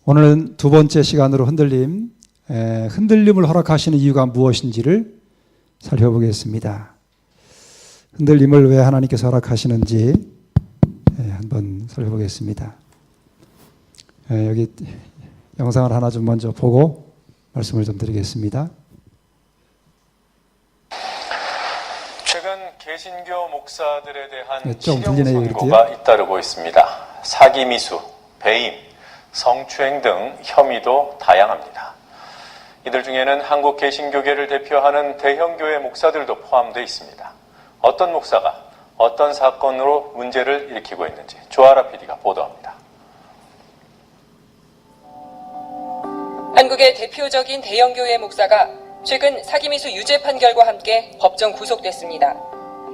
오늘은 두 번째 시간으로 흔들림을 허락하시는 이유가 무엇인지를 살펴보겠습니다. 흔들림을 왜 하나님께서 허락하시는지 한번 살펴보겠습니다. 여기 영상을 하나 좀 먼저 보고 말씀을 좀 드리겠습니다. 최근 개신교 목사들에 대한 좀 실형 들리네요, 선고가 잇따르고 있습니다. 사기 미수, 배임, 성추행 등 혐의도 다양합니다. 이들 중에는 한국 개신교계를 대표하는 대형교회 목사들도 포함되어 있습니다. 어떤 목사가 어떤 사건으로 문제를 일으키고 있는지 조아라 PD가 보도합니다. 한국의 대표적인 대형교회 목사가 최근 사기미수 유죄 판결과 함께 법정 구속됐습니다.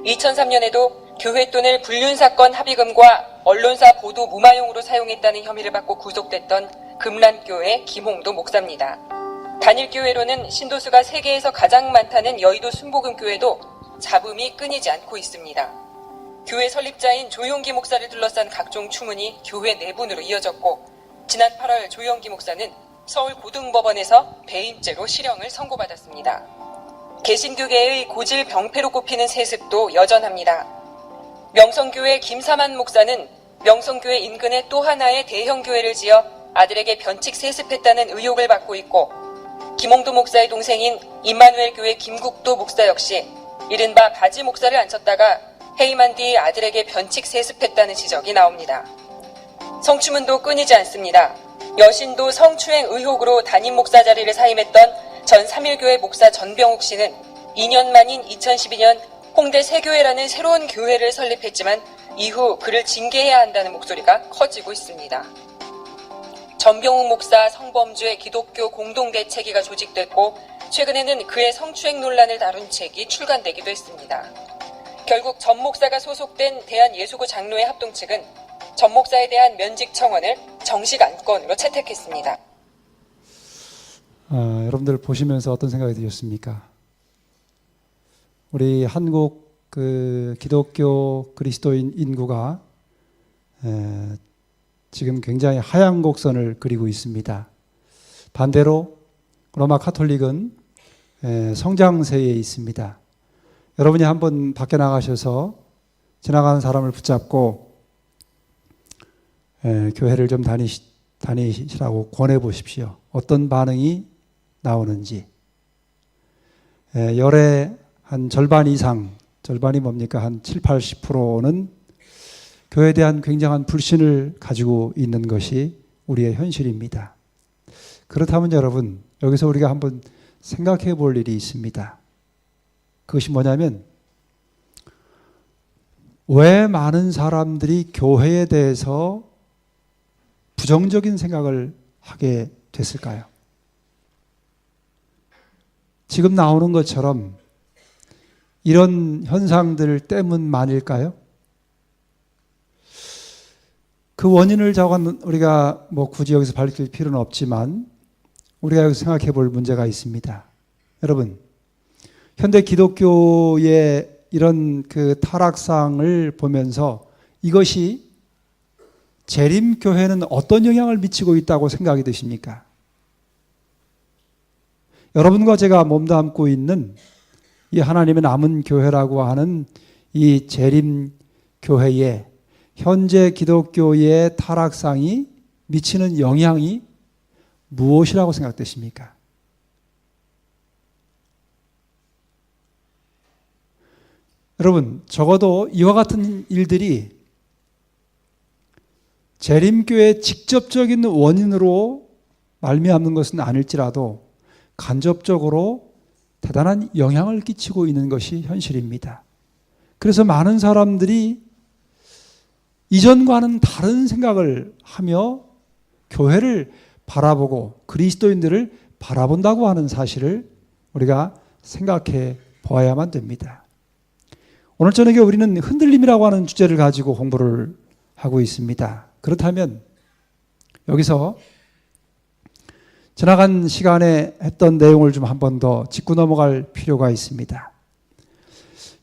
2003년에도 교회 돈을 불륜사건 합의금과 언론사 보도 무마용으로 사용했다는 혐의를 받고 구속됐던 금란교회 김홍도 목사입니다. 단일교회로는 신도수가 세계에서 가장 많다는 여의도 순복음교회도 잡음이 끊이지 않고 있습니다. 교회 설립자인 조용기 목사를 둘러싼 각종 추문이 교회 내분으로 이어졌고, 지난 8월 조용기 목사는 서울고등법원에서 배임죄로 실형을 선고받았습니다. 개신교계의 고질 병폐로 꼽히는 세습도 여전합니다. 명성교회 김사만 목사는 명성교회 인근에 또 하나의 대형교회를 지어 아들에게 변칙 세습했다는 의혹을 받고 있고, 김홍도 목사의 동생인 임마누엘 교회 김국도 목사 역시 이른바 바지 목사를 앉혔다가 해임한 뒤 아들에게 변칙 세습했다는 지적이 나옵니다. 성추문도 끊이지 않습니다. 여신도 성추행 의혹으로 담임 목사 자리를 사임했던 전 3.1교회 목사 전병욱 씨는 2년 만인 2012년 홍대 새교회라는 새로운 교회를 설립했지만 이후 그를 징계해야 한다는 목소리가 커지고 있습니다. 전병욱 목사 성범죄 기독교 공동대책위가 조직됐고, 최근에는 그의 성추행 논란을 다룬 책이 출간되기도 했습니다. 결국 전 목사가 소속된 대한예수구 장로회 합동 측은 전 목사에 대한 면직 청원을 정식 안건으로 채택했습니다. 여러분들 보시면서 어떤 생각이 드셨습니까? 우리 한국 기독교 그리스도인 인구가 지금 굉장히 하향 곡선을 그리고 있습니다. 반대로 로마 카톨릭은 성장세에 있습니다. 여러분이 한번 밖에 나가셔서 지나가는 사람을 붙잡고 교회를 좀 다니시라고 권해 보십시오. 어떤 반응이 나오는지. 열의 한 절반 이상, 절반이 뭡니까? 한 7, 80%는 교회에 대한 굉장한 불신을 가지고 있는 것이 우리의 현실입니다. 그렇다면 여러분, 여기서 우리가 한번 생각해 볼 일이 있습니다. 그것이 뭐냐면, 왜 많은 사람들이 교회에 대해서 부정적인 생각을 하게 됐을까요? 지금 나오는 것처럼 이런 현상들 때문만일까요? 그 원인을 우리가 굳이 여기서 밝힐 필요는 없지만 우리가 여기서 생각해 볼 문제가 있습니다. 여러분, 현대 기독교의 이런 타락상을 보면서 이것이 재림교회는 어떤 영향을 미치고 있다고 생각이 드십니까? 여러분과 제가 몸담고 있는 이 하나님의 남은 교회라고 하는 이 재림교회에 현재 기독교의 타락상이 미치는 영향이 무엇이라고 생각되십니까? 여러분, 적어도 이와 같은 일들이 재림교회의 직접적인 원인으로 말미암는 것은 아닐지라도 간접적으로 대단한 영향을 끼치고 있는 것이 현실입니다. 그래서 많은 사람들이 이전과는 다른 생각을 하며 교회를 바라보고 그리스도인들을 바라본다고 하는 사실을 우리가 생각해 보아야만 됩니다. 오늘 저녁에 우리는 흔들림이라고 하는 주제를 가지고 공부를 하고 있습니다. 그렇다면 여기서 지나간 시간에 했던 내용을 좀 한 번 더 짚고 넘어갈 필요가 있습니다.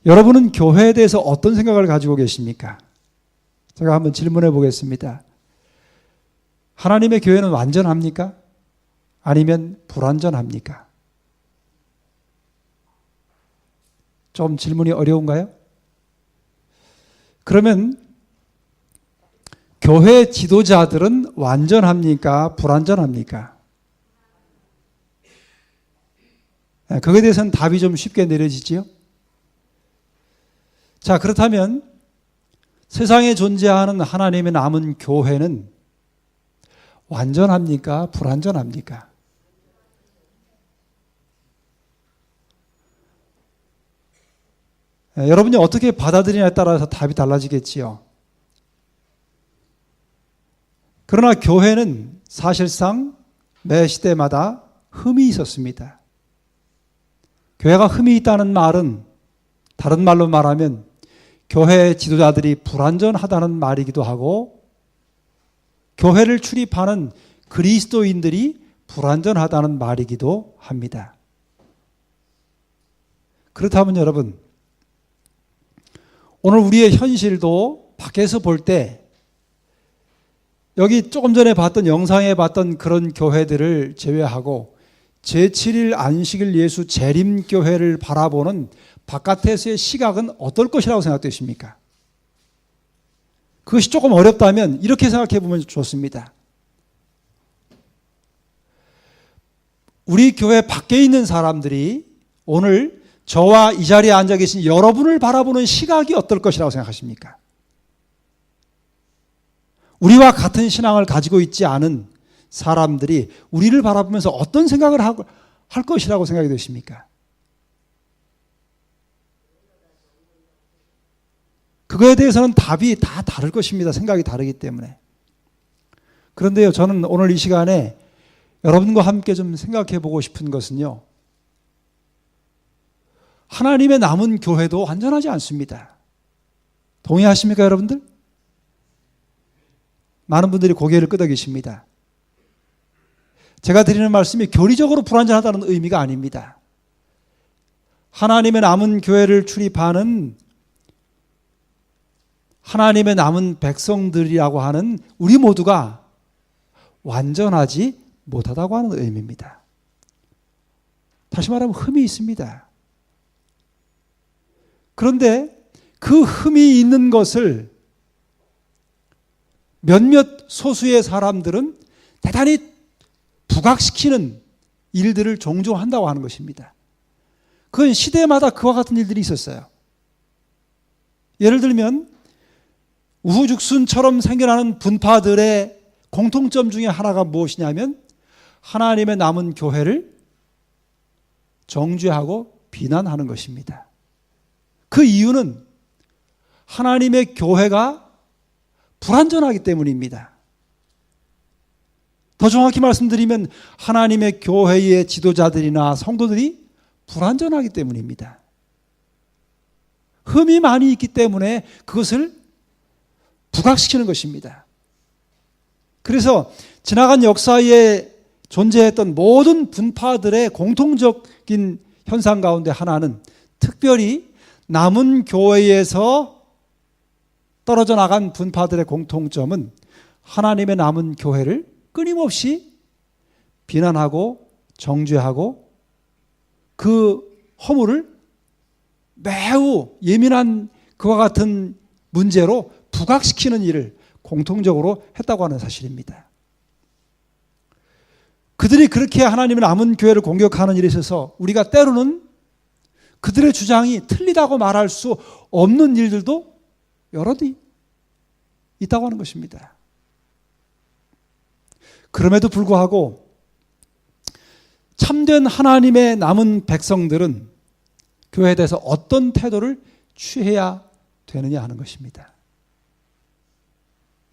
여러분은 교회에 대해서 어떤 생각을 가지고 계십니까? 제가 한번 질문해 보겠습니다. 하나님의 교회는 완전합니까? 아니면 불완전합니까? 좀 질문이 어려운가요? 그러면 교회 지도자들은 완전합니까? 불완전합니까? 그거에 대해서는 답이 좀 쉽게 내려지지요? 자, 그렇다면 세상에 존재하는 하나님의 남은 교회는 완전합니까? 불완전합니까? 여러분이 어떻게 받아들이냐에 따라서 답이 달라지겠지요. 그러나 교회는 사실상 매 시대마다 흠이 있었습니다. 교회가 흠이 있다는 말은 다른 말로 말하면 교회 지도자들이 불완전하다는 말이기도 하고 교회를 출입하는 그리스도인들이 불완전하다는 말이기도 합니다. 그렇다면 여러분, 오늘 우리의 현실도 밖에서 볼 때 여기 조금 전에 봤던 영상에 봤던 그런 교회들을 제외하고 제7일 안식일 예수 재림교회를 바라보는 바깥에서의 시각은 어떨 것이라고 생각되십니까? 그것이 조금 어렵다면 이렇게 생각해 보면 좋습니다. 우리 교회 밖에 있는 사람들이 오늘 저와 이 자리에 앉아 계신 여러분을 바라보는 시각이 어떨 것이라고 생각하십니까? 우리와 같은 신앙을 가지고 있지 않은 사람들이 우리를 바라보면서 어떤 생각을 할 것이라고 생각이 되십니까? 그거에 대해서는 답이 다 다를 것입니다. 생각이 다르기 때문에. 그런데요, 저는 오늘 이 시간에 여러분과 함께 좀 생각해 보고 싶은 것은요, 하나님의 남은 교회도 완전하지 않습니다. 동의하십니까, 여러분들? 많은 분들이 고개를 끄덕이십니다. 제가 드리는 말씀이 교리적으로 불완전하다는 의미가 아닙니다. 하나님의 남은 교회를 출입하는 하나님의 남은 백성들이라고 하는 우리 모두가 완전하지 못하다고 하는 의미입니다. 다시 말하면 흠이 있습니다. 그런데 그 흠이 있는 것을 몇몇 소수의 사람들은 대단히 부각시키는 일들을 종종 한다고 하는 것입니다. 그건 시대마다 그와 같은 일들이 있었어요. 예를 들면 우후죽순처럼 생겨나는 분파들의 공통점 중에 하나가 무엇이냐면 하나님의 남은 교회를 정죄하고 비난하는 것입니다. 그 이유는 하나님의 교회가 불완전하기 때문입니다. 더 정확히 말씀드리면 하나님의 교회의 지도자들이나 성도들이 불완전하기 때문입니다. 흠이 많이 있기 때문에 그것을 부각시키는 것입니다. 그래서 지나간 역사에 존재했던 모든 분파들의 공통적인 현상 가운데 하나는 특별히 남은 교회에서 떨어져 나간 분파들의 공통점은 하나님의 남은 교회를 끊임없이 비난하고 정죄하고 그 허물을 매우 예민한 그와 같은 문제로 부각시키는 일을 공통적으로 했다고 하는 사실입니다. 그들이 그렇게 하나님의 남은 교회를 공격하는 일에 있어서 우리가 때로는 그들의 주장이 틀리다고 말할 수 없는 일들도 여럿이 있다고 하는 것입니다. 그럼에도 불구하고 참된 하나님의 남은 백성들은 교회에 대해서 어떤 태도를 취해야 되느냐 하는 것입니다.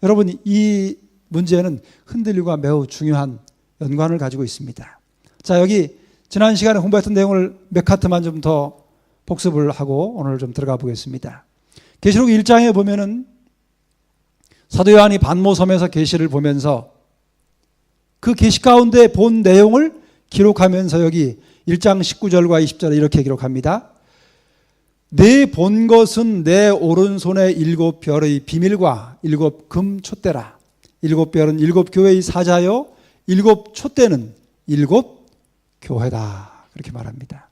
여러분, 이 문제는 흔들림과 매우 중요한 연관을 가지고 있습니다. 자, 여기 지난 시간에 공부했던 내용을 몇 카트만 좀 더 복습을 하고 오늘 좀 들어가 보겠습니다. 계시록 1장에 보면은 사도 요한이 반모섬에서 계시를 보면서 그 계시 가운데 본 내용을 기록하면서 여기 1장 19절과 20절에 이렇게 기록합니다. 내 본 것은 내 오른손의 7 별의 비밀과 7 금 촛대라. 일곱 별은 일곱 교회의 사자요, 일곱 촛대는 일곱 교회다. 그렇게 말합니다.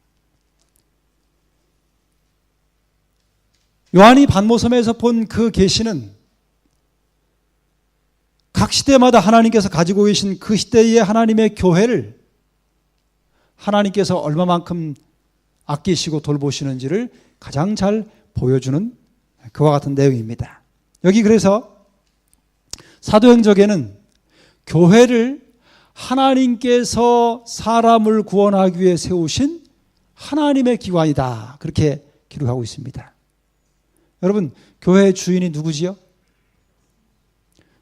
요한이 반모섬에서 본 그 계시는 각 시대마다 하나님께서 가지고 계신 그 시대의 하나님의 교회를 하나님께서 얼마만큼 아끼시고 돌보시는지를 가장 잘 보여주는 그와 같은 내용입니다. 여기 그래서 사도행적에는 교회를 하나님께서 사람을 구원하기 위해 세우신 하나님의 기관이다. 그렇게 기록하고 있습니다. 여러분, 교회의 주인이 누구지요?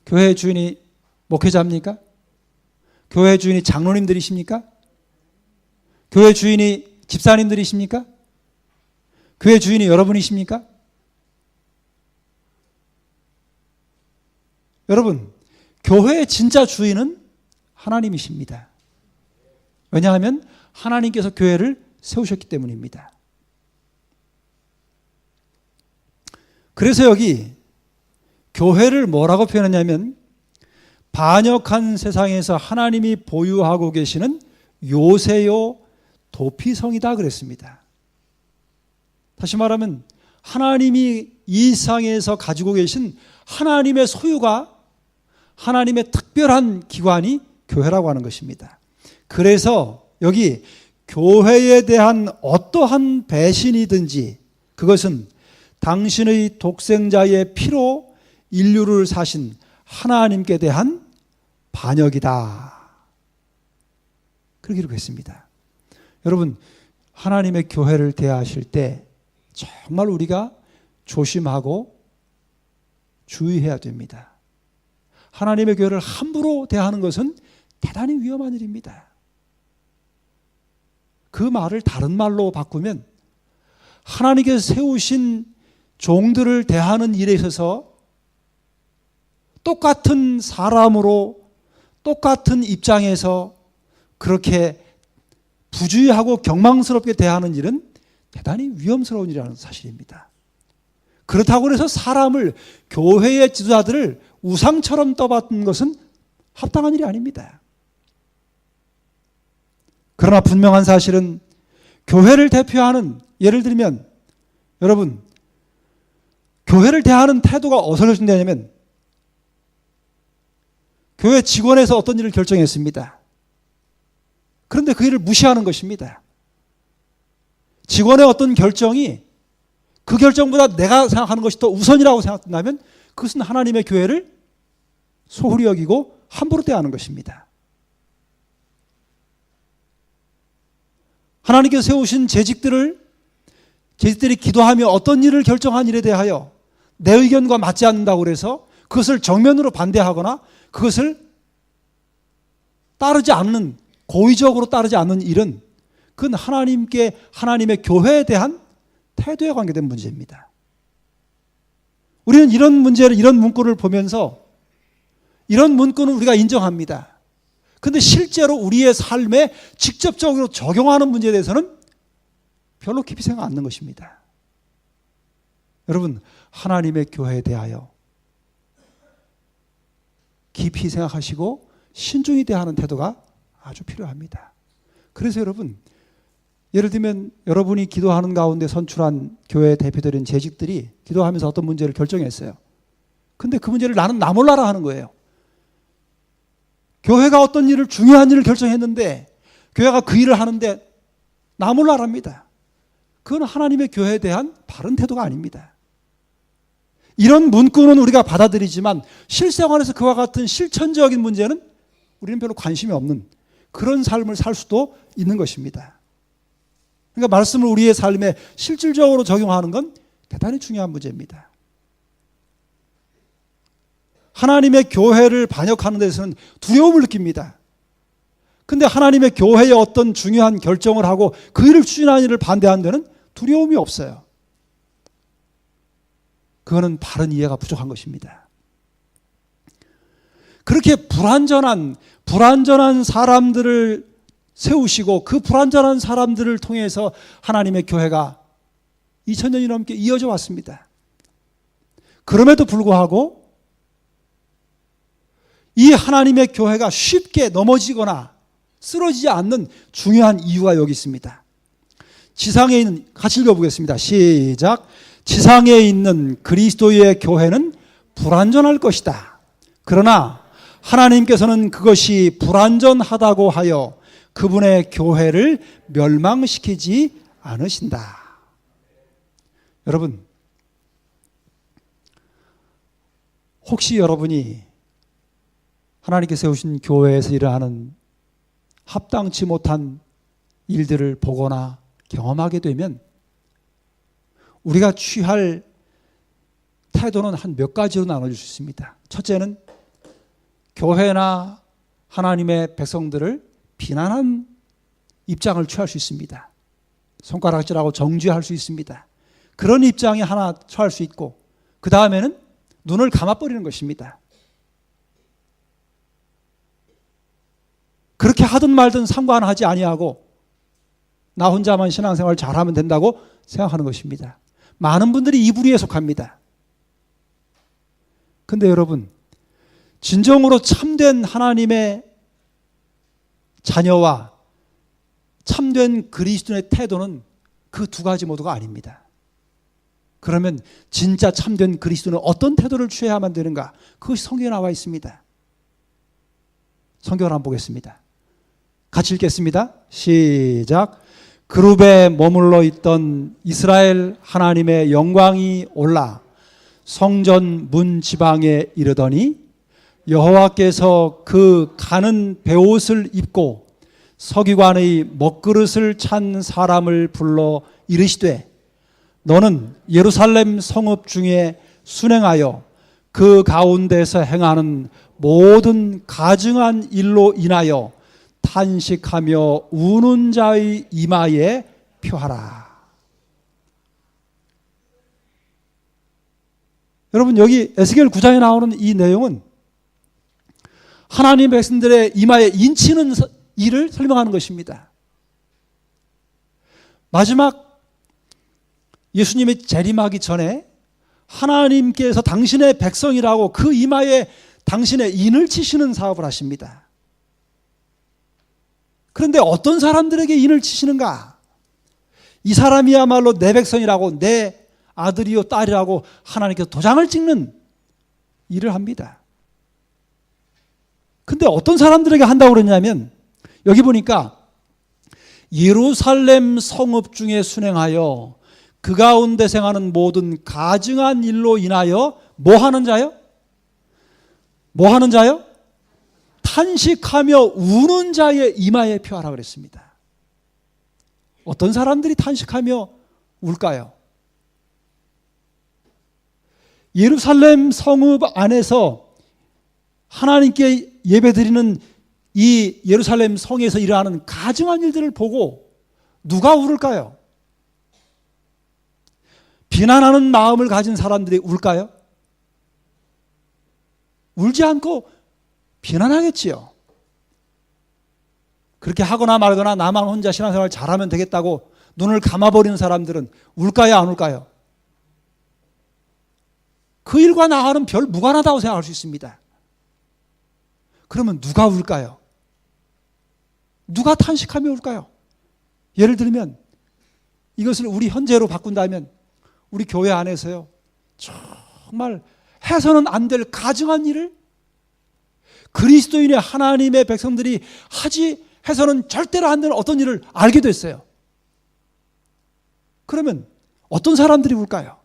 교회의 주인이 목회자입니까? 교회의 주인이 장로님들이십니까? 교회 주인이 집사님들이십니까? 교회 주인이 여러분이십니까? 여러분, 교회의 진짜 주인은 하나님이십니다. 왜냐하면 하나님께서 교회를 세우셨기 때문입니다. 그래서 여기 교회를 뭐라고 표현하냐면 반역한 세상에서 하나님이 보유하고 계시는 요새요 도피성이다 그랬습니다. 다시 말하면 하나님이 이 세상에서 가지고 계신 하나님의 소유가 하나님의 특별한 기관이 교회라고 하는 것입니다. 그래서 여기 교회에 대한 어떠한 배신이든지 그것은 당신의 독생자의 피로 인류를 사신 하나님께 대한 반역이다. 그렇게 기록했습니다. 여러분, 하나님의 교회를 대하실 때 정말 우리가 조심하고 주의해야 됩니다. 하나님의 교회를 함부로 대하는 것은 대단히 위험한 일입니다. 그 말을 다른 말로 바꾸면 하나님께서 세우신 종들을 대하는 일에 있어서 똑같은 사람으로 똑같은 입장에서 그렇게 부주의하고 경망스럽게 대하는 일은 대단히 위험스러운 일이라는 사실입니다. 그렇다고 해서 사람을, 교회의 지도자들을 우상처럼 떠받는 것은 합당한 일이 아닙니다. 그러나 분명한 사실은 교회를 대표하는, 예를 들면 여러분, 교회를 대하는 태도가 어디서 결정되냐면 교회 직원에서 어떤 일을 결정했습니다. 그런데 그 일을 무시하는 것입니다. 직원의 어떤 결정이 그 결정보다 내가 생각하는 것이 더 우선이라고 생각된다면 그것은 하나님의 교회를 소홀히 여기고 함부로 대하는 것입니다. 하나님께서 세우신 재직들이 기도하며 어떤 일을 결정한 일에 대하여 내 의견과 맞지 않는다고 해서 그것을 정면으로 반대하거나 그것을 따르지 않는, 고의적으로 따르지 않는 일은 그건 하나님의 교회에 대한 태도에 관계된 문제입니다. 우리는 이런 문제를, 이런 문구를 보면서 이런 문구는 우리가 인정합니다. 그런데 실제로 우리의 삶에 직접적으로 적용하는 문제에 대해서는 별로 깊이 생각 안 하는 것입니다. 여러분, 하나님의 교회에 대하여 깊이 생각하시고 신중히 대하는 태도가 아주 필요합니다. 그래서 여러분, 예를 들면 여러분이 기도하는 가운데 선출한 교회 대표들인 재직들이 기도하면서 어떤 문제를 결정했어요. 근데 그 문제를 나는 나 몰라라 하는 거예요. 교회가 어떤 일을, 중요한 일을 결정했는데 교회가 그 일을 하는데 나 몰라랍니다. 그건 하나님의 교회에 대한 바른 태도가 아닙니다. 이런 문구는 우리가 받아들이지만 실생활에서 그와 같은 실천적인 문제는 우리는 별로 관심이 없는 그런 삶을 살 수도 있는 것입니다. 그러니까 말씀을 우리의 삶에 실질적으로 적용하는 건 대단히 중요한 문제입니다. 하나님의 교회를 반역하는 데서는 두려움을 느낍니다. 그런데 하나님의 교회에 어떤 중요한 결정을 하고 그 일을 추진하는 일을 반대하는 데는 두려움이 없어요. 그거는 바른 이해가 부족한 것입니다. 그렇게 불완전한 사람들을 세우시고 그 불완전한 사람들을 통해서 하나님의 교회가 2000년이 넘게 이어져 왔습니다. 그럼에도 불구하고 이 하나님의 교회가 쉽게 넘어지거나 쓰러지지 않는 중요한 이유가 여기 있습니다. 지상에 있는, 같이 읽어보겠습니다. 시작. 지상에 있는 그리스도의 교회는 불완전할 것이다. 그러나 하나님께서는 그것이 불완전하다고 하여 그분의 교회를 멸망시키지 않으신다. 여러분, 혹시 여러분이 하나님께서 세우신 교회에서 일어나는 합당치 못한 일들을 보거나 경험하게 되면 우리가 취할 태도는 한 몇 가지로 나눠질 수 있습니다. 첫째는 교회나 하나님의 백성들을 비난한 입장을 취할 수 있습니다. 손가락질하고 정죄할 수 있습니다. 그런 입장이 하나 처할 수 있고, 그 다음에는 눈을 감아버리는 것입니다. 그렇게 하든 말든 상관하지 아니하고 나 혼자만 신앙생활 잘하면 된다고 생각하는 것입니다. 많은 분들이 이 부류에 속합니다. 근데 여러분, 진정으로 참된 하나님의 자녀와 참된 그리스도인의 태도는 그 두 가지 모두가 아닙니다. 그러면 진짜 참된 그리스도는 어떤 태도를 취해야만 되는가? 그것이 성경에 나와 있습니다. 성경을 한번 보겠습니다. 같이 읽겠습니다. 시작. 그룹에 머물러 있던 이스라엘 하나님의 영광이 올라 성전 문 지방에 이르더니 여호와께서 그 가는 베옷을 입고 서기관의 먹그릇을 찬 사람을 불러 이르시되 너는 예루살렘 성읍 중에 순행하여 그 가운데서 행하는 모든 가증한 일로 인하여 탄식하며 우는 자의 이마에 표하라. 여러분, 여기 에스겔 9장에 나오는 이 내용은 하나님 백성들의 이마에 인치는 일을 설명하는 것입니다. 마지막 예수님이 재림하기 전에 하나님께서 당신의 백성이라고 그 이마에 당신의 인을 치시는 사업을 하십니다. 그런데 어떤 사람들에게 인을 치시는가? 이 사람이야말로 내 백성이라고, 내 아들이요 딸이라고 하나님께서 도장을 찍는 일을 합니다. 근데 어떤 사람들에게 한다고 그랬냐면, 여기 보니까 예루살렘 성읍 중에 순행하여 그 가운데 생하는 모든 가증한 일로 인하여 뭐 하는 자요? 뭐 하는 자요? 탄식하며 우는 자의 이마에 표하라 그랬습니다. 어떤 사람들이 탄식하며 울까요? 예루살렘 성읍 안에서 하나님께 예배드리는 이 예루살렘 성에서 일어나는 가증한 일들을 보고 누가 울을까요? 비난하는 마음을 가진 사람들이 울까요? 울지 않고 비난하겠지요. 그렇게 하거나 말거나 나만 혼자 신앙생활 잘하면 되겠다고 눈을 감아버리는 사람들은 울까요, 안 울까요? 그 일과 나와는 별 무관하다고 생각할 수 있습니다. 그러면 누가 울까요? 누가 탄식하며 울까요? 예를 들면 이것을 우리 현재로 바꾼다면 우리 교회 안에서요, 정말 해서는 안 될 가증한 일을 그리스도인의 하나님의 백성들이 하지 해서는 절대로 안 되는 어떤 일을 알게 됐어요. 그러면 어떤 사람들이 울까요?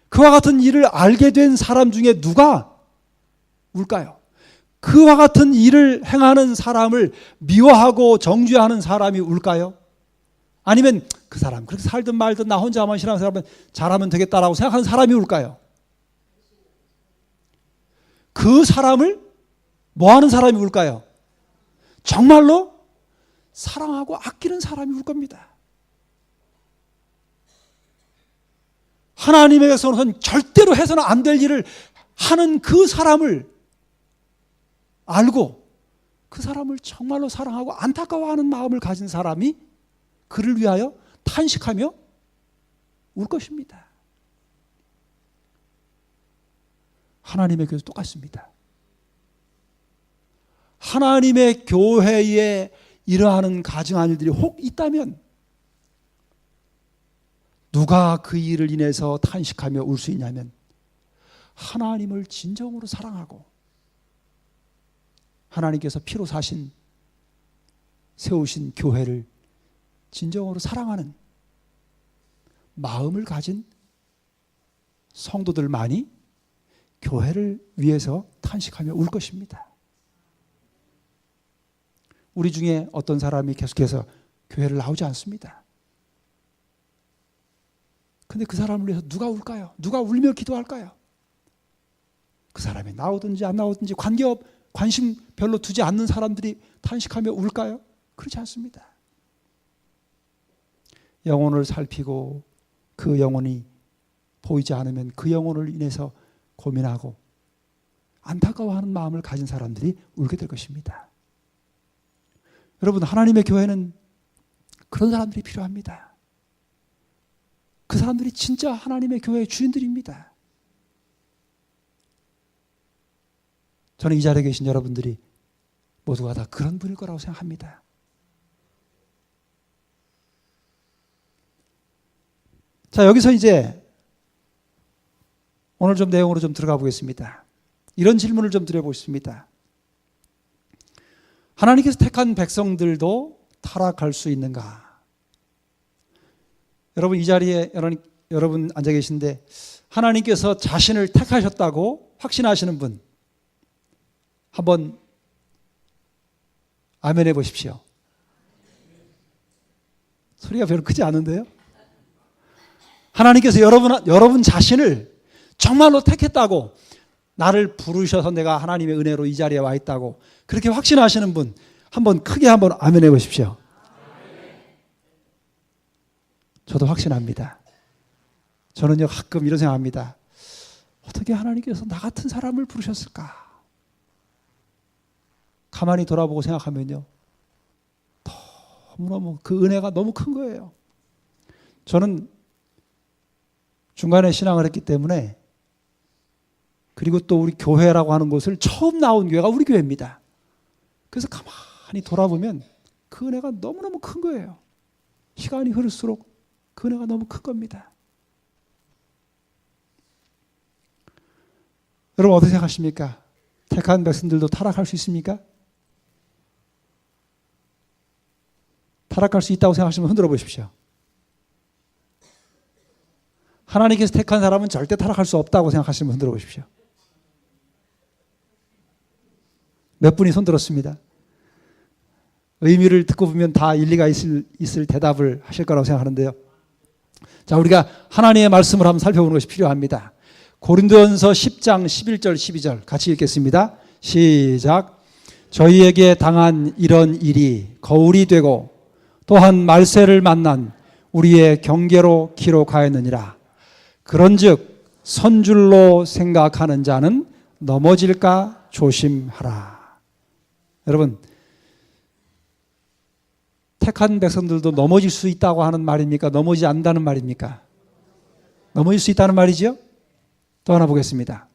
그와 같은 일을 알게 된 사람 중에 누가 울까요? 그와 같은 일을 행하는 사람을 미워하고 정죄하는 사람이 울까요? 아니면 그 사람 그렇게 살든 말든 나 혼자만 신앙생활 잘하면 되겠다라고 생각하는 사람이 울까요? 그 사람을 뭐 하는 사람이 울까요? 정말로 사랑하고 아끼는 사람이 울 겁니다. 하나님의 백성으로서는 절대로 해서는 안 될 일을 하는 그 사람을 알고 그 사람을 정말로 사랑하고 안타까워하는 마음을 가진 사람이 그를 위하여 탄식하며 울 것입니다. 하나님의 교회도 똑같습니다. 하나님의 교회에 이러하는 가증한 일들이 혹 있다면 누가 그 일을 인해서 탄식하며 울 수 있냐면 하나님을 진정으로 사랑하고 하나님께서 피로 사신 세우신 교회를 진정으로 사랑하는 마음을 가진 성도들만이 교회를 위해서 탄식하며 울 것입니다. 우리 중에 어떤 사람이 계속해서 교회를 나오지 않습니다. 근데 그 사람을 위해서 누가 울까요? 누가 울며 기도할까요? 그 사람이 나오든지 안 나오든지 관심 별로 두지 않는 사람들이 탄식하며 울까요? 그렇지 않습니다. 영혼을 살피고 그 영혼이 보이지 않으면 그 영혼을 인해서 고민하고 안타까워하는 마음을 가진 사람들이 울게 될 것입니다. 여러분, 하나님의 교회는 그런 사람들이 필요합니다. 그 사람들이 진짜 하나님의 교회의 주인들입니다. 저는 이 자리에 계신 여러분들이 모두가 다 그런 분일 거라고 생각합니다. 자, 여기서 이제 오늘 좀 내용으로 좀 들어가 보겠습니다. 이런 질문을 좀 드려보겠습니다. 하나님께서 택한 백성들도 타락할 수 있는가? 여러분, 이 자리에 여러분 앉아 계신데 하나님께서 자신을 택하셨다고 확신하시는 분 한번 아멘 해보십시오. 소리가 별로 크지 않은데요? 하나님께서 여러분 자신을 정말로 택했다고, 나를 부르셔서 내가 하나님의 은혜로 이 자리에 와 있다고 그렇게 확신하시는 분 한번 크게 한번 아멘 해보십시오. 저도 확신합니다. 저는요, 가끔 이런 생각합니다. 어떻게 하나님께서 나 같은 사람을 부르셨을까? 가만히 돌아보고 생각하면요, 너무너무 그 은혜가 너무 큰 거예요. 저는 중간에 신앙을 했기 때문에, 그리고 또 우리 교회라고 하는 곳을 처음 나온 교회가 우리 교회입니다. 그래서 가만히 돌아보면 그 은혜가 너무너무 큰 거예요. 시간이 흐를수록 그 은혜가 너무 큰 겁니다. 여러분, 어떻게 생각하십니까? 택한 백성들도 타락할 수 있습니까? 타락할 수 있다고 생각하시면 흔들어 보십시오. 하나님께서 택한 사람은 절대 타락할 수 없다고 생각하시면 흔들어 보십시오. 몇 분이 손들었습니다. 의미를 듣고 보면 다 일리가 있을 대답을 하실 거라고 생각하는데요. 자, 우리가 하나님의 말씀을 한번 살펴보는 것이 필요합니다. 고린도전서 10장 11절 12절 같이 읽겠습니다. 시작. 저희에게 당한 이런 일이 거울이 되고 또한 말세를 만난 우리의 경계로 기록하였느니라. 그런즉 선줄로 생각하는 자는 넘어질까 조심하라. 여러분, 택한 백성들도 넘어질 수 있다고 하는 말입니까? 넘어지지 않는다는 말입니까? 넘어질 수 있다는 말이죠. 또 하나 보겠습니다.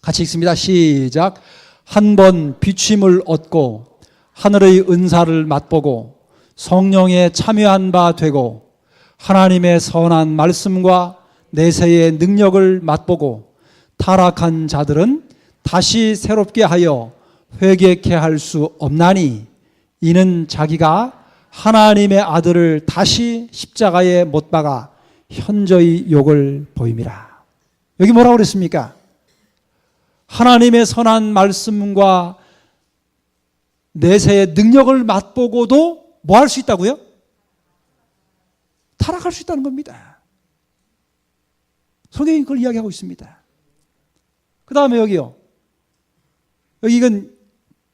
같이 읽습니다. 시작. 한 번 비춤을 얻고 하늘의 은사를 맛보고 성령에 참여한 바 되고 하나님의 선한 말씀과 내세의 능력을 맛보고 타락한 자들은 다시 새롭게 하여 회개케 할 수 없나니 이는 자기가 하나님의 아들을 다시 십자가에 못 박아 현저히 욕을 보임이라. 여기 뭐라고 그랬습니까? 하나님의 선한 말씀과 내세의 능력을 맛보고도 뭐 할 수 있다고요? 타락할 수 있다는 겁니다. 성경이 그걸 이야기하고 있습니다. 그 다음에 여기요. 여기 이건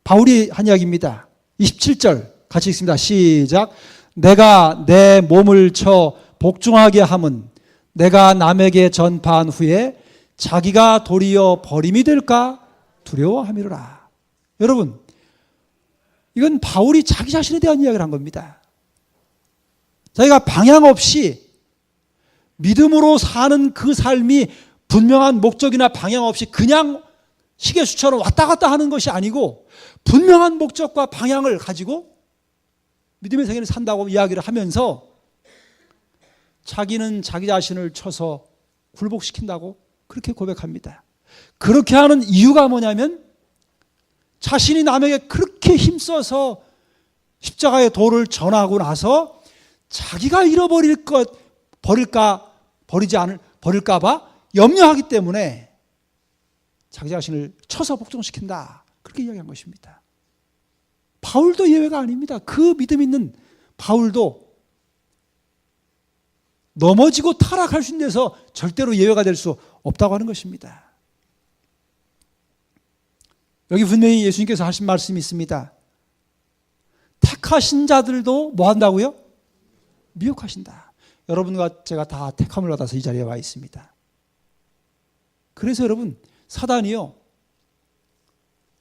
바울이 한 이야기입니다. 27절 같이 읽습니다. 시작. 내가 내 몸을 쳐 복종하게 함은 내가 남에게 전파한 후에 자기가 도리어 버림이 될까 두려워함이로라. 여러분, 이건 바울이 자기 자신에 대한 이야기를 한 겁니다. 자기가 방향 없이 믿음으로 사는 그 삶이 분명한 목적이나 방향 없이 그냥 시계수처럼 왔다 갔다 하는 것이 아니고 분명한 목적과 방향을 가지고 믿음의 생애를 산다고 이야기를 하면서 자기는 자기 자신을 쳐서 굴복시킨다고 그렇게 고백합니다. 그렇게 하는 이유가 뭐냐면 자신이 남에게 그렇게 힘써서 십자가의 도를 전하고 나서 자기가 잃어버릴 것 버릴까 봐 염려하기 때문에 자기 자신을 쳐서 복종시킨다. 그렇게 이야기한 것입니다. 바울도 예외가 아닙니다. 그 믿음 있는 바울도 넘어지고 타락할 수 있는 데서 절대로 예외가 될 수 없다고 하는 것입니다. 여기 분명히 예수님께서 하신 말씀이 있습니다. 택하신 자들도 뭐 한다고요? 미혹하신다. 여러분과 제가 다 택함을 받아서 이 자리에 와 있습니다. 그래서 여러분, 사단이요,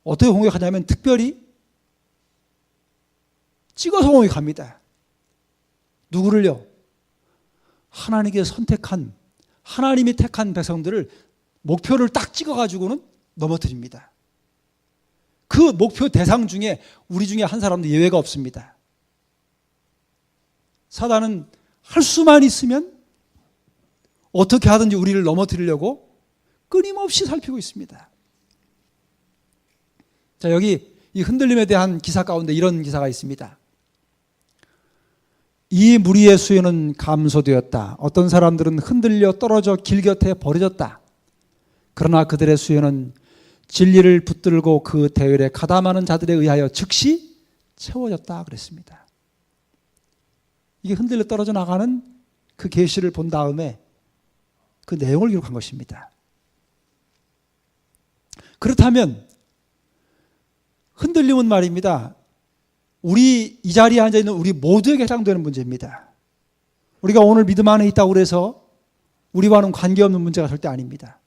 어떻게 공격하냐면 특별히 찍어서 공격합니다. 누구를요? 하나님께서 선택한, 하나님이 택한 백성들을 목표를 딱 찍어가지고는 넘어뜨립니다. 그 목표 대상 중에 우리 중에 한 사람도 예외가 없습니다. 사단은 할 수만 있으면 어떻게 하든지 우리를 넘어뜨리려고 끊임없이 살피고 있습니다. 자, 여기 이 흔들림에 대한 기사 가운데 이런 기사가 있습니다. 이 무리의 수요는 감소되었다. 어떤 사람들은 흔들려 떨어져 길 곁에 버려졌다. 그러나 그들의 수요는 진리를 붙들고 그 대열에 가담하는 자들에 의하여 즉시 채워졌다 그랬습니다. 이게 흔들려 떨어져 나가는 그 계시를 본 다음에 그 내용을 기록한 것입니다. 그렇다면 흔들림은 말입니다, 우리 이 자리에 앉아있는 우리 모두에게 해당되는 문제입니다. 우리가 오늘 믿음 안에 있다고 해서 우리와는 관계없는 문제가 절대 아닙니다.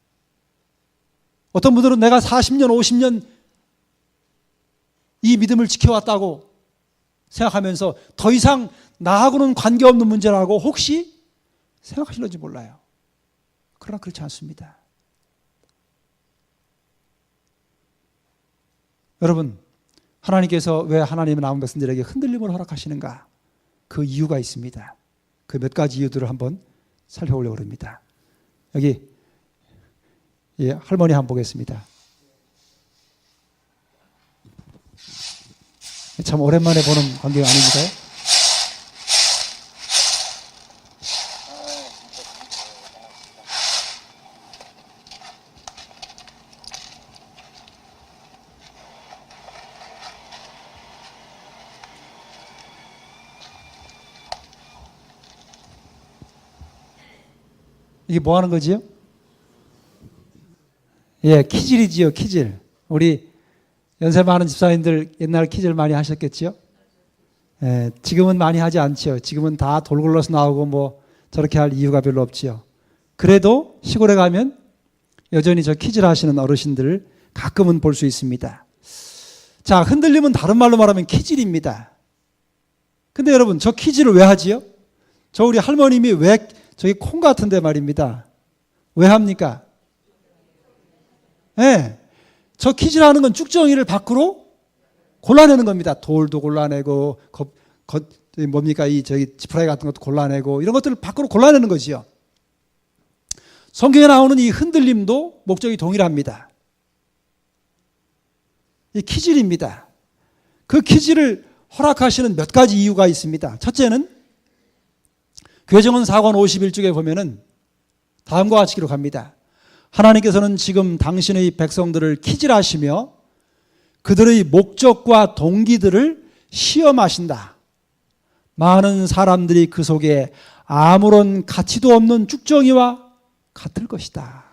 어떤 분들은 내가 40년, 50년 이 믿음을 지켜왔다고 생각하면서 더 이상 나하고는 관계없는 문제라고 혹시 생각하실는지 몰라요. 그러나 그렇지 않습니다. 여러분, 하나님께서 왜 하나님의 남은 백성들에게 흔들림을 허락하시는가? 그 이유가 있습니다. 그 몇 가지 이유들을 한번 살펴보려고 합니다. 여기 할머니 한번 보겠습니다. 참 오랜만에 보는 광경 아닙니까요? 이게 뭐 하는 거지요? 예, 키질이지요, 키질. 우리 연세 많은 집사님들 옛날 키질 많이 하셨겠지요? 예, 지금은 많이 하지 않지요. 지금은 다 돌굴러서 나오고 뭐 저렇게 할 이유가 별로 없지요. 그래도 시골에 가면 여전히 저 키질 하시는 어르신들을 가끔은 볼 수 있습니다. 자, 흔들림은 다른 말로 말하면 키질입니다. 근데 여러분, 저 키질을 왜 하지요? 저 우리 할머님이 왜 저기 콩 같은데 말입니다. 왜 합니까? 네, 저 키질하는 건 쭉정이를 밖으로 골라내는 겁니다. 돌도 골라내고 뭡니까 이 저기 지푸라기 같은 것도 골라내고 이런 것들을 밖으로 골라내는 거지요. 성경에 나오는 이 흔들림도 목적이 동일합니다. 이 키질입니다. 그 키질을 허락하시는 몇 가지 이유가 있습니다. 첫째는 교정은 4권 51쪽에 보면은 다음과 같이 기록합니다. 하나님께서는 지금 당신의 백성들을 키질하시며 그들의 목적과 동기들을 시험하신다. 많은 사람들이 그 속에 아무런 가치도 없는 쭉정이와 같을 것이다.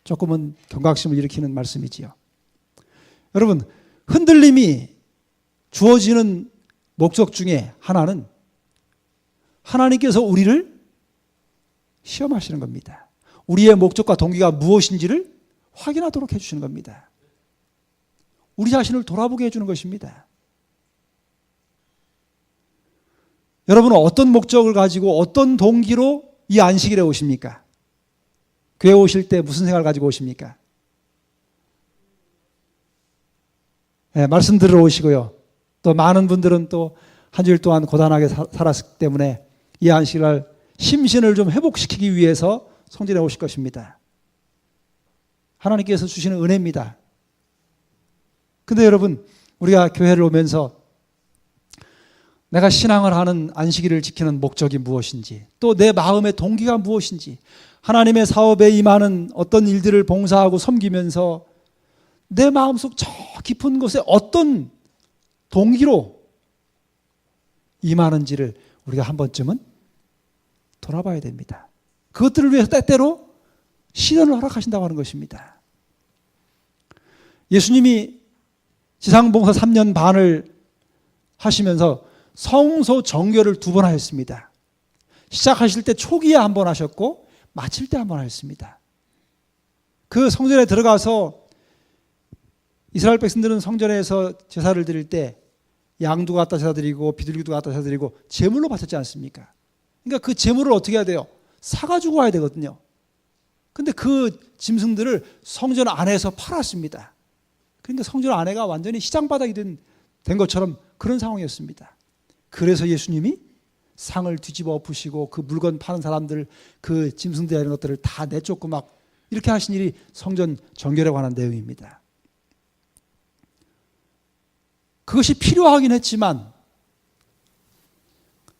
조금은 경각심을 일으키는 말씀이지요. 여러분, 흔들림이 주어지는 목적 중에 하나는 하나님께서 우리를 시험하시는 겁니다. 우리의 목적과 동기가 무엇인지를 확인하도록 해주시는 겁니다. 우리 자신을 돌아보게 해주는 것입니다. 여러분은 어떤 목적을 가지고 어떤 동기로 이 안식일에 오십니까? 교회 오실 때 무슨 생각을 가지고 오십니까? 말씀 들으러 오시고요. 또 많은 분들은 또 한 주일 동안 고단하게 살았기 때문에 이 안식일날 심신을 좀 회복시키기 위해서 성전에 오실 것입니다. 하나님께서 주시는 은혜입니다. 근데 여러분, 우리가 교회를 오면서 내가 신앙을 하는 안식일을 지키는 목적이 무엇인지, 또 내 마음의 동기가 무엇인지, 하나님의 사업에 임하는 어떤 일들을 봉사하고 섬기면서 내 마음속 저 깊은 곳에 어떤 동기로 임하는지를 우리가 한 번쯤은 돌아봐야 됩니다. 그것들을 위해서 때때로 시련을 허락하신다고 하는 것입니다. 예수님이 지상봉사 3년 반을 하시면서 성소 정결을 2번 하셨습니다. 시작하실 때 초기에 한 번 하셨고 마칠 때 한 번 하셨습니다. 그 성전에 들어가서 이스라엘 백성들은 성전에서 제사를 드릴 때 양도 갖다 제사 드리고 비둘기도 갖다 제사 드리고 제물로 바쳤지 않습니까? 그러니까 그 제물을 어떻게 해야 돼요? 사가지고 와야 되거든요. 근데 그 짐승들을 성전 안에서 팔았습니다. 그러니까 성전 안에가 완전히 시장바닥이 된 것처럼 그런 상황이었습니다. 그래서 예수님이 상을 뒤집어 엎으시고 그 물건 파는 사람들, 그 짐승들 이런 것들을 다 내쫓고 막 이렇게 하신 일이 성전 정결에 관한 내용입니다. 그것이 필요하긴 했지만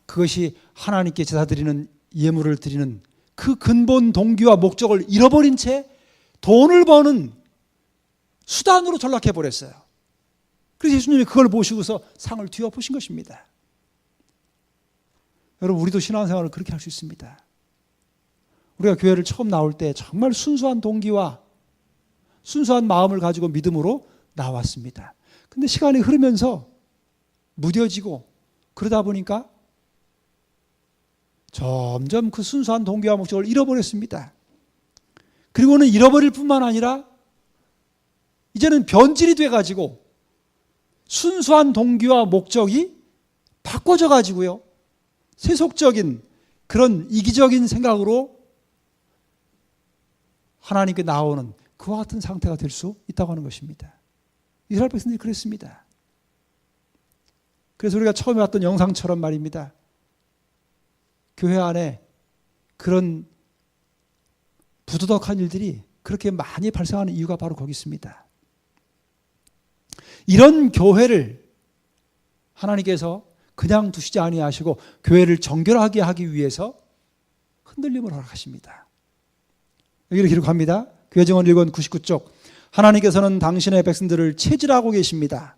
그것이 하나님께 제사 드리는 예물을 드리는 그 근본 동기와 목적을 잃어버린 채 돈을 버는 수단으로 전락해버렸어요. 그래서 예수님이 그걸 보시고서 상을 뒤엎으신 것입니다. 여러분, 우리도 신앙생활을 그렇게 할 수 있습니다. 우리가 교회를 처음 나올 때 정말 순수한 동기와 순수한 마음을 가지고 믿음으로 나왔습니다. 근데 시간이 흐르면서 무뎌지고 그러다 보니까 점점 그 순수한 동기와 목적을 잃어버렸습니다. 그리고는 잃어버릴 뿐만 아니라 이제는 변질이 돼가지고 순수한 동기와 목적이 바꿔져 가지고요, 세속적인 그런 이기적인 생각으로 하나님께 나오는 그와 같은 상태가 될 수 있다고 하는 것입니다. 이스라엘 백성들이 그랬습니다. 그래서 우리가 처음에 봤던 영상처럼 말입니다. 교회 안에 그런 부도덕한 일들이 그렇게 많이 발생하는 이유가 바로 거기 있습니다. 이런 교회를 하나님께서 그냥 두시지 아니하시고 교회를 정결하게 하기 위해서 흔들림을 허락하십니다. 여기를 기록합니다. 교회정원 1권 99쪽. 하나님께서는 당신의 백성들을 체질하고 계십니다.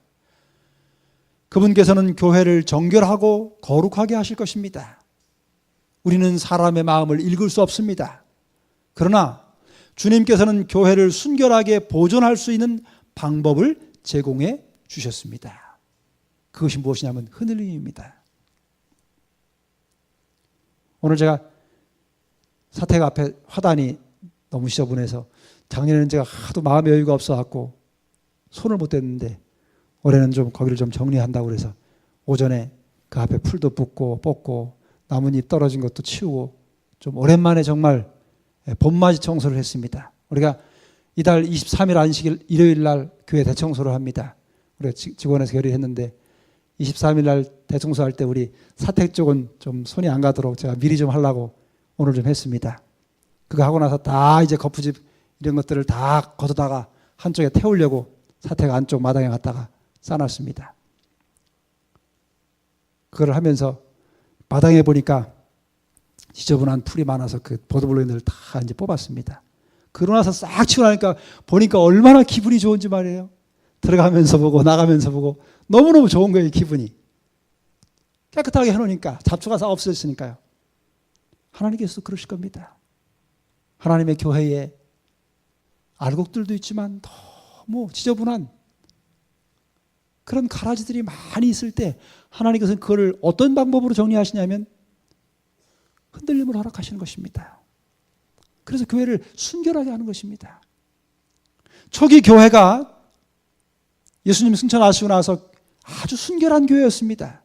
그분께서는 교회를 정결하고 거룩하게 하실 것입니다. 우리는 사람의 마음을 읽을 수 없습니다. 그러나 주님께서는 교회를 순결하게 보존할 수 있는 방법을 제공해 주셨습니다. 그것이 무엇이냐면 흔들림입니다. 오늘 제가 사택 앞에 화단이 너무 지저분해서 작년에는 제가 하도 마음의 여유가 없어갖고 손을 못 댔는데 올해는 좀 거기를 좀 정리한다고 그래서 오전에 그 앞에 풀도 뽑고 나뭇잎 떨어진 것도 치우고 좀 오랜만에 정말 봄맞이 청소를 했습니다. 우리가 이달 23일 안식일 일요일 날 교회 대청소를 합니다. 우리가 직원에서 결의했는데 23일 날 대청소할 때 우리 사택 쪽은 좀 손이 안 가도록 제가 미리 좀 하려고 오늘 좀 했습니다. 그거 하고 나서 다 이제 거푸집 이런 것들을 다 걷어다가 한쪽에 태우려고 사택 안쪽 마당에 갖다가 싸놨습니다. 그걸 하면서 마당에 보니까 지저분한 풀이 많아서 그 보도블록들을 다 이제 뽑았습니다. 그러고 나서 싹 치고 나니까 보니까 얼마나 기분이 좋은지 말이에요. 들어가면서 보고 나가면서 보고 너무너무 좋은 거예요, 기분이. 깨끗하게 해놓으니까 잡초가 싹 없어졌으니까요. 하나님께서도 그러실 겁니다. 하나님의 교회에 알곡들도 있지만 너무 지저분한 그런 가라지들이 많이 있을 때 하나님께서는 그걸 어떤 방법으로 정리하시냐면 흔들림을 허락하시는 것입니다. 그래서 교회를 순결하게 하는 것입니다. 초기 교회가 예수님 승천하시고 나서 아주 순결한 교회였습니다.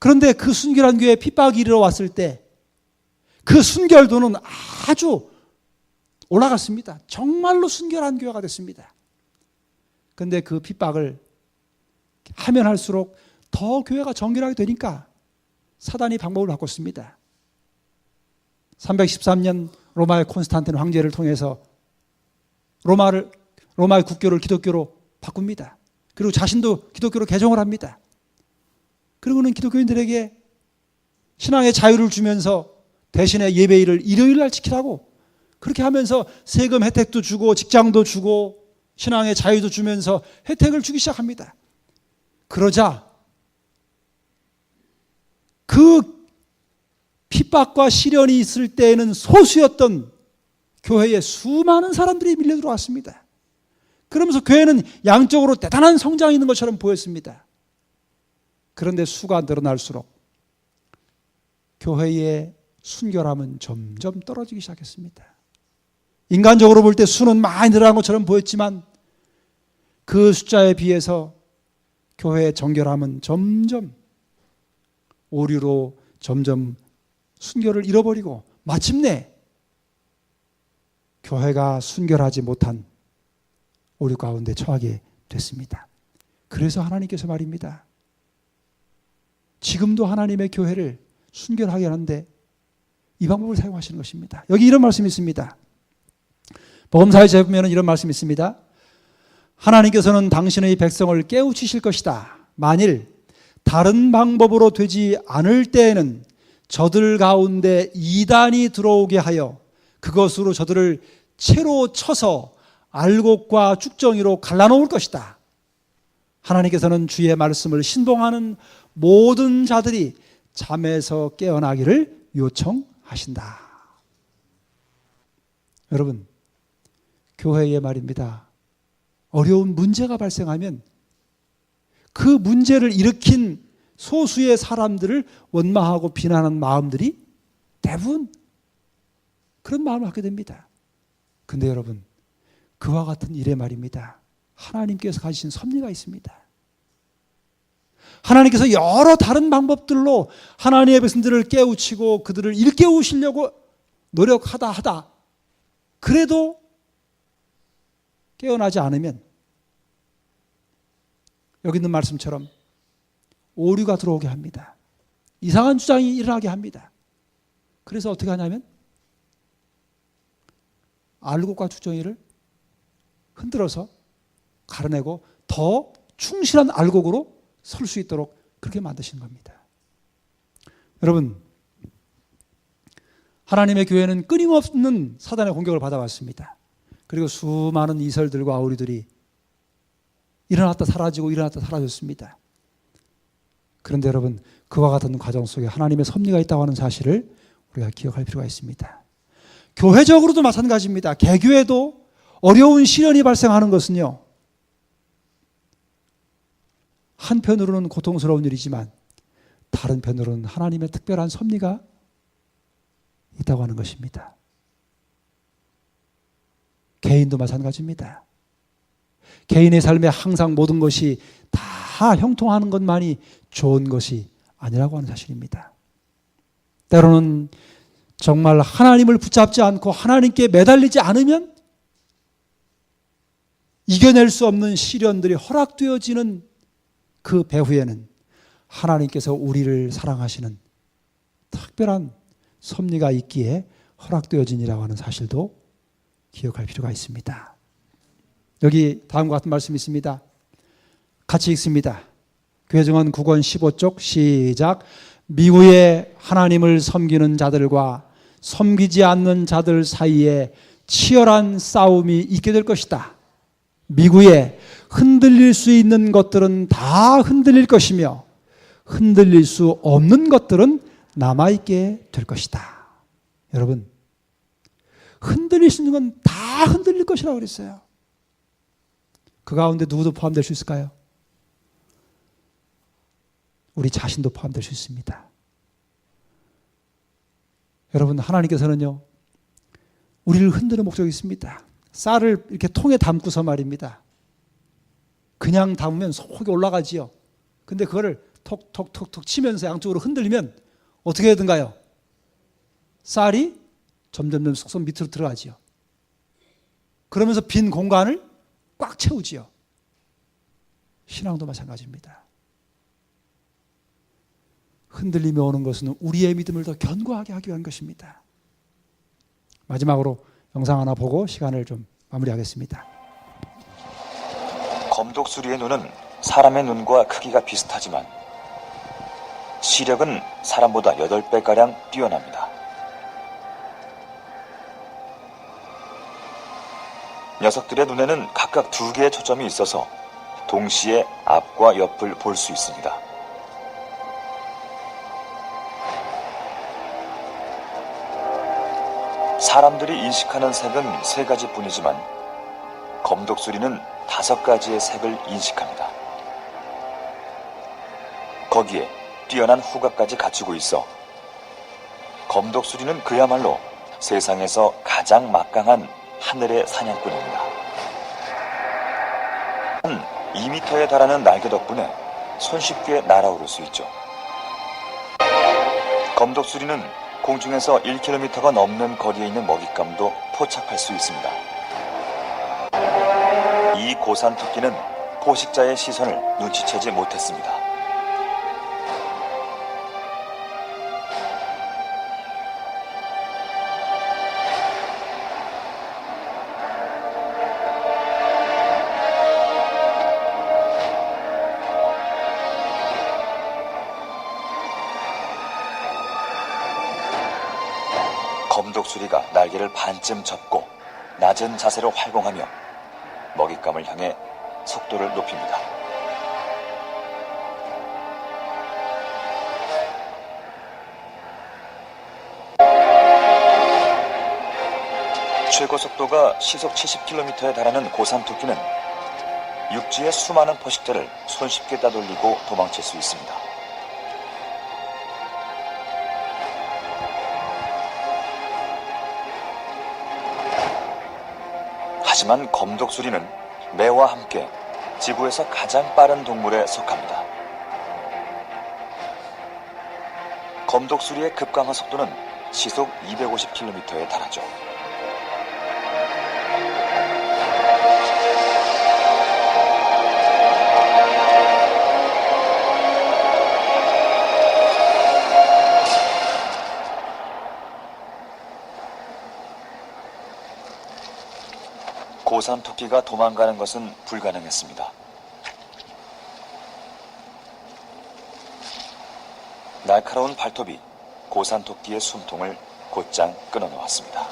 그런데 그 순결한 교회에 핍박이 이르러왔을 때 그 순결도는 아주 올라갔습니다. 정말로 순결한 교회가 됐습니다. 그런데 그 핍박을 하면 할수록 더 교회가 정결하게 되니까 사단이 방법을 바꿨습니다. 313년 로마의 콘스탄틴 황제를 통해서 로마의 국교를 기독교로 바꿉니다. 그리고 자신도 기독교로 개종을 합니다. 그리고는 기독교인들에게 신앙의 자유를 주면서 대신에 예배일을 일요일 날 지키라고 그렇게 하면서 세금 혜택도 주고 직장도 주고 신앙의 자유도 주면서 혜택을 주기 시작합니다. 그러자 그 핍박과 시련이 있을 때에는 소수였던 교회에 수많은 사람들이 밀려 들어왔습니다. 그러면서 교회는 양적으로 대단한 성장이 있는 것처럼 보였습니다. 그런데 수가 늘어날수록 교회의 순결함은 점점 떨어지기 시작했습니다. 인간적으로 볼 때 수는 많이 늘어난 것처럼 보였지만 그 숫자에 비해서 교회의 정결함은 점점 오류로 점점 순결을 잃어버리고 마침내 교회가 순결하지 못한 오류 가운데 처하게 됐습니다. 그래서 하나님께서 말입니다. 지금도 하나님의 교회를 순결하게 하는데 이 방법을 사용하시는 것입니다. 여기 이런 말씀이 있습니다. 복음사에 보면 이런 말씀이 있습니다. 하나님께서는 당신의 백성을 깨우치실 것이다. 만일 다른 방법으로 되지 않을 때에는 저들 가운데 이단이 들어오게 하여 그것으로 저들을 채로 쳐서 알곡과 쭉정이로 갈라놓을 것이다. 하나님께서는 주의 말씀을 신봉하는 모든 자들이 잠에서 깨어나기를 요청하신다. 여러분, 교회의 말입니다. 어려운 문제가 발생하면 그 문제를 일으킨 소수의 사람들을 원망하고 비난하는 마음들이 대부분 그런 마음을 갖게 됩니다. 근데 여러분, 그와 같은 일에 말입니다. 하나님께서 가지신 섭리가 있습니다. 하나님께서 여러 다른 방법들로 하나님의 백성들을 깨우치고 그들을 일깨우시려고 노력하다 그래도 깨어나지 않으면 여기 있는 말씀처럼 오류가 들어오게 합니다. 이상한 주장이 일어나게 합니다. 그래서 어떻게 하냐면 알곡과 쭉정이를 흔들어서 가려내고 더 충실한 알곡으로 설 수 있도록 그렇게 만드신 겁니다. 여러분, 하나님의 교회는 끊임없는 사단의 공격을 받아왔습니다. 그리고 수많은 이설들과 오류들이 일어났다 사라지고 일어났다 사라졌습니다. 그런데 여러분, 그와 같은 과정 속에 하나님의 섭리가 있다고 하는 사실을 우리가 기억할 필요가 있습니다. 교회적으로도 마찬가지입니다. 개교에도 어려운 시련이 발생하는 것은요, 한편으로는 고통스러운 일이지만 다른 편으로는 하나님의 특별한 섭리가 있다고 하는 것입니다. 개인도 마찬가지입니다. 개인의 삶에 항상 모든 것이 다 형통하는 것만이 좋은 것이 아니라고 하는 사실입니다. 때로는 정말 하나님을 붙잡지 않고 하나님께 매달리지 않으면 이겨낼 수 없는 시련들이 허락되어지는 그 배후에는 하나님께서 우리를 사랑하시는 특별한 섭리가 있기에 허락되어지니라고 하는 사실도 기억할 필요가 있습니다. 여기 다음과 같은 말씀이 있습니다. 같이 읽습니다. 교회증언 9권 15쪽 시작. 미후에 하나님을 섬기는 자들과 섬기지 않는 자들 사이에 치열한 싸움이 있게 될 것이다. 미후에 흔들릴 수 있는 것들은 다 흔들릴 것이며 흔들릴 수 없는 것들은 남아있게 될 것이다. 여러분, 흔들릴 수 있는 건 다 흔들릴 것이라고 그랬어요. 그 가운데 누구도 포함될 수 있을까요? 우리 자신도 포함될 수 있습니다. 여러분, 하나님께서는요, 우리를 흔드는 목적이 있습니다. 쌀을 이렇게 통에 담고서 말입니다. 그냥 담으면 속이 올라가지요. 근데 그거를 톡톡톡톡 치면서 양쪽으로 흔들면 어떻게 되든가요? 쌀이 점점 쏙쏙 밑으로 들어가지요. 그러면서 빈 공간을 꽉 채우지요. 신앙도 마찬가지입니다. 흔들림이 오는 것은 우리의 믿음을 더 견고하게 하기 위한 것입니다. 마지막으로 영상 하나 보고 시간을 좀 마무리하겠습니다. 검독수리의 눈은 사람의 눈과 크기가 비슷하지만 시력은 사람보다 8배가량 뛰어납니다. 녀석들의 눈에는 각각 2개의 초점이 있어서 동시에 앞과 옆을 볼 수 있습니다. 사람들이 인식하는 색은 3가지 뿐이지만 검독수리는 5가지의 색을 인식합니다. 거기에 뛰어난 후각까지 갖추고 있어 검독수리는 그야말로 세상에서 가장 막강한 하늘의 사냥꾼입니다. 한 2m에 달하는 날개 덕분에 손쉽게 날아오를 수 있죠. 검독수리는 공중에서 1km가 넘는 거리에 있는 먹잇감도 포착할 수 있습니다. 이 고산토끼는 포식자의 시선을 눈치채지 못했습니다. 검독수리가 날개를 반쯤 접고 낮은 자세로 활공하며 먹잇감을 향해 속도를 높입니다. 최고 속도가 시속 70km에 달하는 고산토끼는 육지의 수많은 포식자를 손쉽게 따돌리고 도망칠 수 있습니다. 하지만 검독수리는 매와 함께 지구에서 가장 빠른 동물에 속합니다. 검독수리의 급강하 속도는 시속 250km에 달하죠. 고산토끼가 도망가는 것은 불가능했습니다. 날카로운 발톱이 고산토끼의 숨통을 곧장 끊어놓았습니다.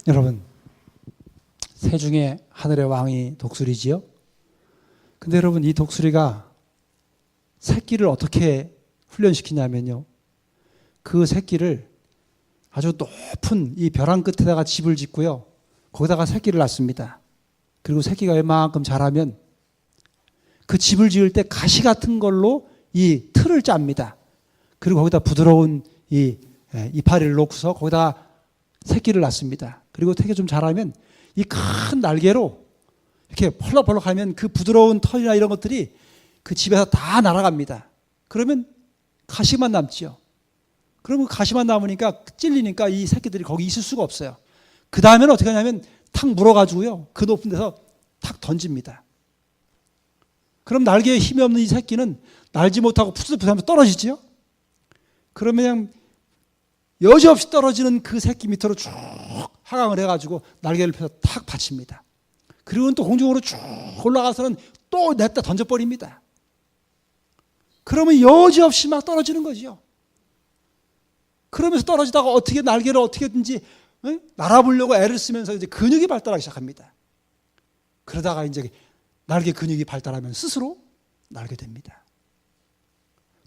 여러분, 새 중에 하늘의 왕이 독수리지요? 근데 여러분, 이 독수리가 새끼를 어떻게 훈련시키냐면요, 그 새끼를 아주 높은 이 벼랑 끝에다가 집을 짓고요, 거기다가 새끼를 낳습니다. 그리고 새끼가 웬만큼 자라면 그 집을 지을 때 가시 같은 걸로 이 틀을 짭니다. 그리고 거기다 부드러운 이 이파리를 놓고서 거기다가 새끼를 낳습니다. 그리고 새끼가 좀 자라면 이 큰 날개로 이렇게 펄럭펄럭 하면 그 부드러운 털이나 이런 것들이 그 집에서 다 날아갑니다. 그러면 가시만 남지요. 그러면 가시만 남으니까 찔리니까 이 새끼들이 거기 있을 수가 없어요. 그 다음에는 어떻게 하냐면 탁 물어가지고요, 그 높은 데서 탁 던집니다. 그럼 날개에 힘이 없는 이 새끼는 날지 못하고 푸드푸드하면서 떨어지지요. 그러면 그냥 여지없이 떨어지는 그 새끼 밑으로 쭉 하강을 해가지고 날개를 펴서 탁 받칩니다. 그리고는 또 공중으로 쭉 올라가서는 또 냈다 던져버립니다. 그러면 여지없이 막 떨어지는 거죠. 그러면서 떨어지다가 어떻게 날개를 어떻게든지 날아보려고 애를 쓰면서 이제 근육이 발달하기 시작합니다. 그러다가 이제 날개 근육이 발달하면 스스로 날게 됩니다.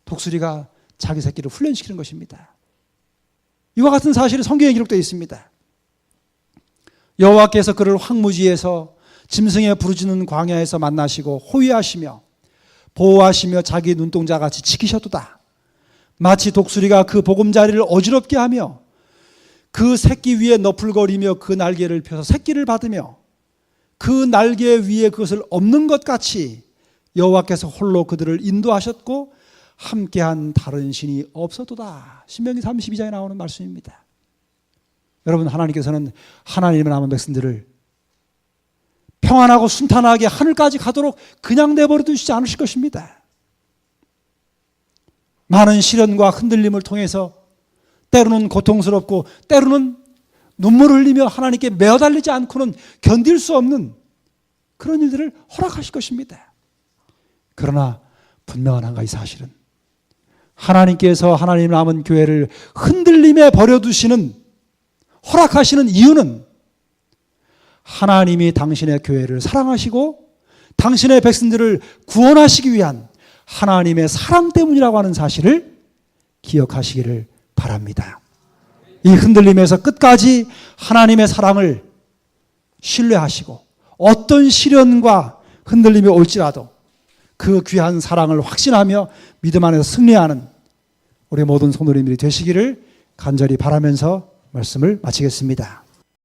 독수리가 자기 새끼를 훈련시키는 것입니다. 이와 같은 사실이 성경에 기록되어 있습니다. 여호와께서 그를 황무지에서 짐승의 부르짖는 광야에서 만나시고 호위하시며 보호하시며 자기 눈동자같이 지키셨도다. 마치 독수리가 그 보금자리를 어지럽게 하며 그 새끼 위에 너풀거리며 그 날개를 펴서 새끼를 받으며 그 날개 위에 그것을 엎는 것 같이 여호와께서 홀로 그들을 인도하셨고 함께한 다른 신이 없었도다. 신명기 32장에 나오는 말씀입니다. 여러분, 하나님께서는 하나님의 남은 백성들을 평안하고 순탄하게 하늘까지 가도록 그냥 내버려 두시지 않으실 것입니다. 많은 시련과 흔들림을 통해서 때로는 고통스럽고 때로는 눈물을 흘리며 하나님께 매어달리지 않고는 견딜 수 없는 그런 일들을 허락하실 것입니다. 그러나 분명한 한 가지 사실은 하나님께서 하나님 남은 교회를 흔들림에 버려두시는 허락하시는 이유는 하나님이 당신의 교회를 사랑하시고 당신의 백성들을 구원하시기 위한 하나님의 사랑 때문이라고 하는 사실을 기억하시기를 바랍니다. 이 흔들림에서 끝까지 하나님의 사랑을 신뢰하시고 어떤 시련과 흔들림이 올지라도 그 귀한 사랑을 확신하며 믿음 안에서 승리하는 우리 모든 성도님들이 되시기를 간절히 바라면서 말씀을 마치겠습니다.